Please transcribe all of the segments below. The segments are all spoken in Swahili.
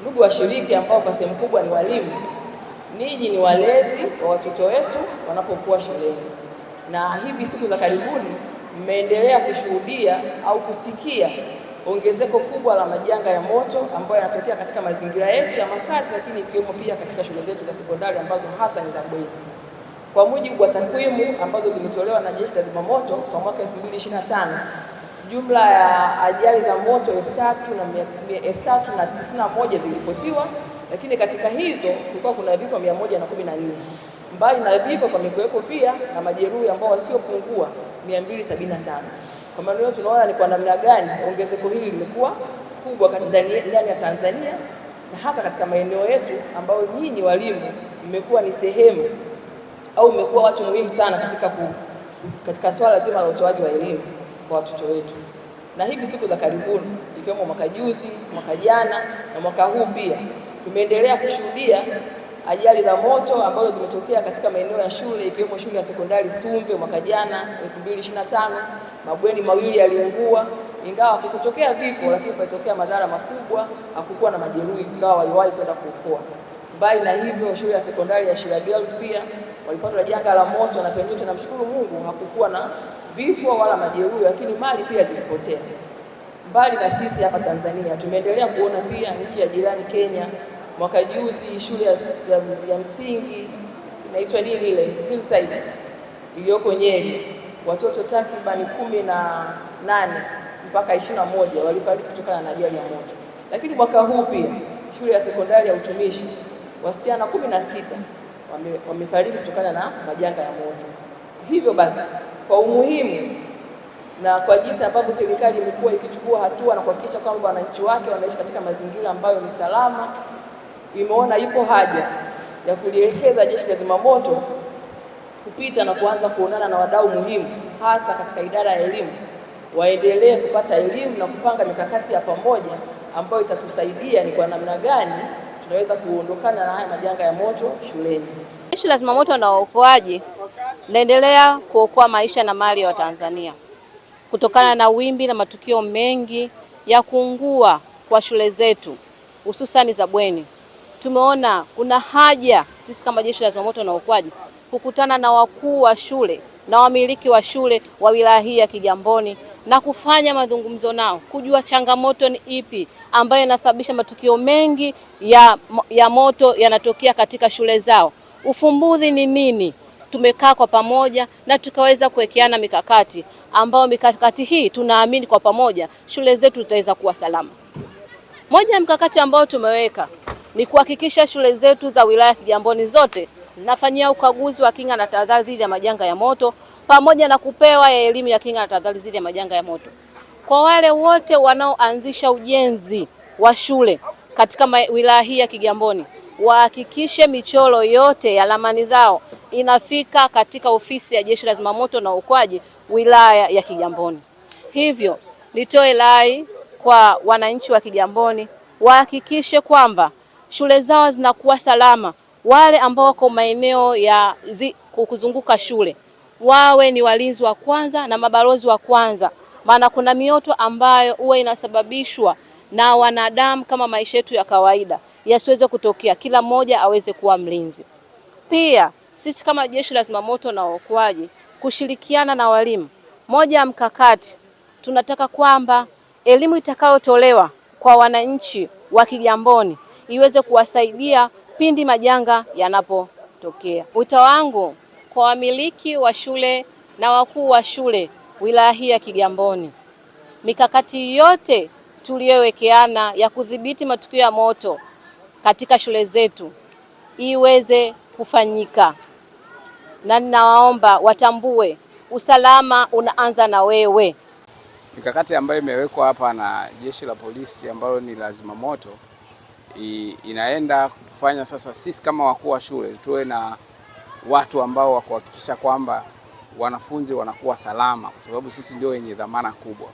Ndugu washiriki ambao kwa sehemu kubwa ni walimu, ninyi ni walezi wa watoto wetu wanapokuwa shuleni, na hivi siku za karibuni mmeendelea kushuhudia au kusikia ongezeko kubwa la majanga ya moto ambayo yanatokea katika mazingira yetu ya makazi, lakini ikiwemo pia katika shule zetu za sekondari ambazo hasa ni za bweni. Kwa mujibu wa takwimu ambazo zimetolewa na Jeshi la Zimamoto kwa mwaka 2025, jumla ya ajali za moto 3,391 ziliripotiwa, lakini katika hizo kulikuwa kuna vifo 114. Mbali na vifo pamekuwepo pia na majeruhi ambao wasiopungua 275. Kwa maana hiyo tunaona ni kwa namna gani ongezeko hili limekuwa kubwa ndani ya Tanzania na hasa katika maeneo yetu ambayo nyinyi walimu mmekuwa ni sehemu au mmekuwa watu muhimu sana katika swala zima la utoaji wa elimu kwa watoto wetu. Na hivi siku za karibuni ikiwemo mwaka juzi, mwaka jana na mwaka huu pia tumeendelea kushuhudia ajali za moto ambazo zimetokea katika maeneo ya shule, ikiwemo shule ya sekondari Sumbe mwaka jana 2025, mabweni mawili yaliungua, ingawa hakutokea vifo, lakini palitokea madhara makubwa, hakukuwa na majeruhi, ingawa waliwahi kwenda kuokoa. Mbali na hivyo, shule ya sekondari ya Shira Girls pia walipatwa na janga la moto, na penyewe tunamshukuru Mungu hakukuwa na vifo wala majeruhi, lakini mali pia zilipotea. Mbali na sisi hapa Tanzania, tumeendelea kuona pia nchi ya jirani Kenya. Mwaka juzi shule ya msingi inaitwa nini ile Hillside iliyoko Nyeri, watoto takriban 18 mpaka 21 walifariki kutokana na ajali ya moto. Lakini mwaka huu pia shule ya sekondari ya utumishi wasichana 16 wamefariki kutokana na majanga ya moto. Hivyo basi, kwa umuhimu na kwa jinsi ambavyo serikali imekuwa ikichukua hatua na kuhakikisha kwamba wananchi wake wanaishi katika mazingira ambayo ni salama, imeona ipo haja ya kulielekeza Jeshi la Zimamoto kupita na kuanza kuonana na wadau muhimu, hasa katika idara ya elimu, waendelee kupata elimu na kupanga mikakati ya pamoja ambayo itatusaidia ni kwa namna gani tunaweza kuondokana na haya majanga ya moto shuleni. Jeshi la Zimamoto na Uokoaji naendelea kuokoa maisha na mali ya Watanzania kutokana na wimbi na matukio mengi ya kuungua kwa shule zetu hususani za bweni. Tumeona kuna haja sisi kama Jeshi la Zimamoto na Uokoaji kukutana na wakuu wa shule na wamiliki wa shule wa wilaya hii ya Kigamboni na kufanya mazungumzo nao kujua changamoto ni ipi ambayo inasababisha matukio mengi ya moto yanatokea katika shule zao. Ufumbuzi ni nini? Tumekaa kwa pamoja na tukaweza kuwekeana mikakati ambayo mikakati hii tunaamini kwa pamoja shule zetu zitaweza kuwa salama. Moja ya mkakati ambao tumeweka ni kuhakikisha shule zetu za wilaya Kigamboni zote zinafanyia ukaguzi wa kinga na tahadhari dhidi ya majanga ya moto pamoja na kupewa elimu ya kinga na tahadhari dhidi ya majanga ya moto. Kwa wale wote wanaoanzisha ujenzi wa shule katika wilaya hii ya Kigamboni, wahakikishe michoro yote ya ramani zao inafika katika ofisi ya Jeshi la Zimamoto na Uokoaji wilaya ya Kigamboni. Hivyo nitoe rai kwa wananchi wa Kigamboni wahakikishe kwamba shule zao zinakuwa salama. Wale ambao wako maeneo ya kuzunguka shule wawe ni walinzi wa kwanza na mabalozi wa kwanza, maana kuna mioto ambayo huwa inasababishwa na wanadamu kama maisha yetu ya kawaida yasiweze kutokea. Kila mmoja aweze kuwa mlinzi. Pia sisi kama Jeshi la Zimamoto na Uokoaji kushirikiana na walimu, moja ya mkakati tunataka kwamba elimu itakayotolewa kwa wananchi wa Kigamboni iweze kuwasaidia pindi majanga yanapotokea. Wito wangu kwa wamiliki wa shule na wakuu wa shule wilaya hii ya Kigamboni, mikakati yote tuliyowekeana ya kudhibiti matukio ya moto katika shule zetu iweze kufanyika, na ninawaomba watambue usalama unaanza na wewe. Mikakati ambayo imewekwa hapa na Jeshi la Polisi ambalo ni la Zimamoto inaenda kutufanya sasa sisi kama wakuu wa shule tuwe na watu ambao wa kuhakikisha kwamba wanafunzi wanakuwa salama, kwa sababu sisi ndio wenye dhamana kubwa.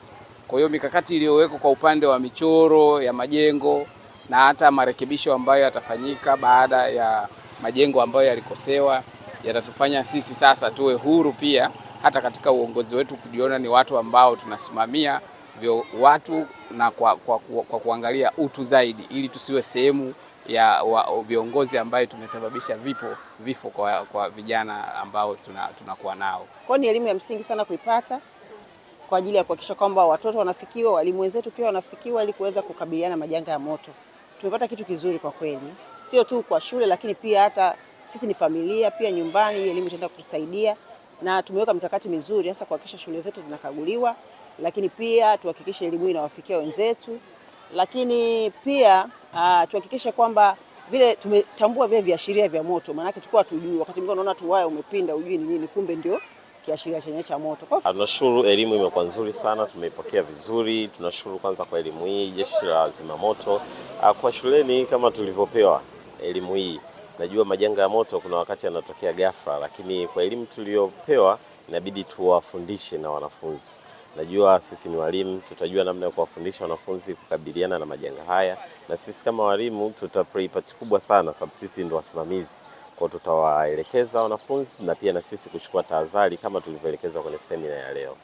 Kwa hiyo mikakati iliyowekwa kwa upande wa michoro ya majengo na hata marekebisho ambayo yatafanyika baada ya majengo ambayo yalikosewa yatatufanya sisi sasa tuwe huru pia hata katika uongozi wetu kujiona ni watu ambao tunasimamia watu na kwa kuangalia utu zaidi, ili tusiwe sehemu ya viongozi ambaye tumesababisha vifo kwa vijana ambao tunakuwa nao. Kwa ni elimu ya msingi sana kuipata kwa ajili ya kuhakikisha kwamba watoto wanafikiwa, walimu wenzetu pia wanafikiwa ili kuweza kukabiliana na majanga ya moto. Tumepata kitu kizuri kwa kweli, sio tu kwa shule, lakini pia hata sisi ni familia, pia nyumbani elimu itaenda kutusaidia, na tumeweka mikakati mizuri hasa kuhakikisha shule zetu zinakaguliwa, lakini pia tuhakikishe elimu inawafikia wenzetu, lakini pia tuhakikishe kwamba vile tumetambua vile viashiria vya moto, maana yake tulikuwa tujui, wakati mwingine unaona tu waya umepinda ujui ni nini, kumbe ndio kiashiria chenye cha moto. Tunashukuru, elimu imekuwa nzuri sana, tumeipokea vizuri. Tunashukuru kwanza kwa elimu hii Jeshi la Zimamoto kwa shuleni kama tulivyopewa elimu hii. Najua majanga ya moto kuna wakati yanatokea ghafla, lakini kwa elimu tuliyopewa inabidi tuwafundishe na wanafunzi. Najua sisi ni walimu, tutajua namna ya kuwafundisha wanafunzi kukabiliana na majanga haya, na sisi kama walimu tutaplay part kubwa sana sababu sisi ndio wasimamizi. Kwa tutawaelekeza wanafunzi na pia na sisi kuchukua tahadhari kama tulivyoelekeza kwenye semina ya leo.